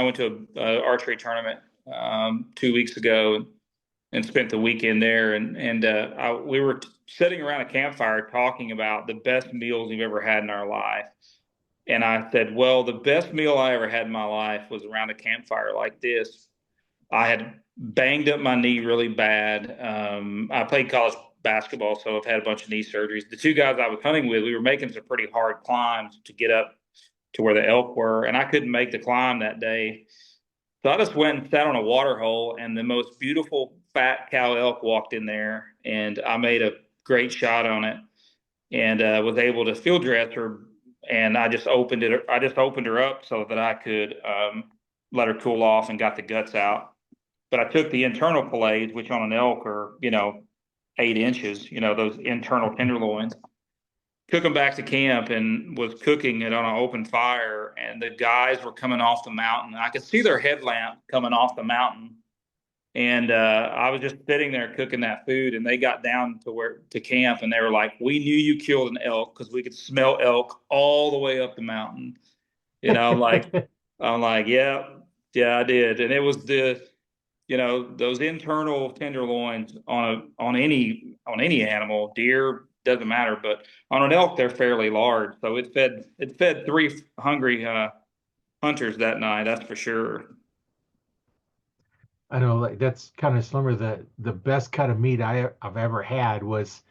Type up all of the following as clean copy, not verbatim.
I went to a archery tournament 2 weeks ago and spent the weekend there. And we were sitting around a campfire talking about the best meals we've ever had in our life. And I said, well, the best meal I ever had in my life was around a campfire like this. I had banged up my knee really bad. I played college basketball, so I've had a bunch of knee surgeries. The two guys I was hunting with, we were making some pretty hard climbs to get up to where the elk were, and I couldn't make the climb that day. So I just went and sat on a water hole, and the most beautiful fat cow elk walked in there, and I made a great shot on it, and was able to field dress her, and I just opened it. I just opened her up so that I could let her cool off and got the guts out. But I took the internal fillets, which on an elk are 8 inches, those internal tenderloins, took them back to camp and was cooking it on an open fire. And the guys were coming off the mountain. I could see their headlamp coming off the mountain. And I was just sitting there cooking that food, and they got down to camp, and they were like, "We knew you killed an elk because we could smell elk all the way up the mountain." You know, I'm like, I'm like, yeah, yeah, I did, and it was those internal tenderloins on any animal, deer doesn't matter, but on an elk they're fairly large, so it fed three hungry hunters that night, that's for sure. I know, like that's kind of similar. The best cut of meat I've ever had was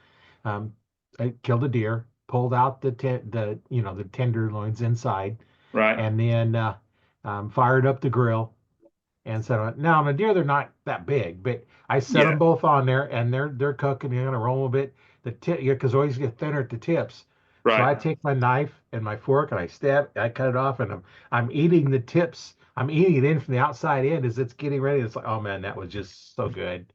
um, I killed a deer, pulled out the tenderloins inside, Right, and then fired up the grill and set on. Now on a deer they're not that big, but I set yeah, them both on there and they're cooking. You're gonna roll a bit. The tip, yeah, because always get thinner at the tips. So I right. take my knife and my fork and I cut it off, and I'm eating the tips. I'm eating it in from the outside in as it's getting ready. It's like, oh man, that was just so good.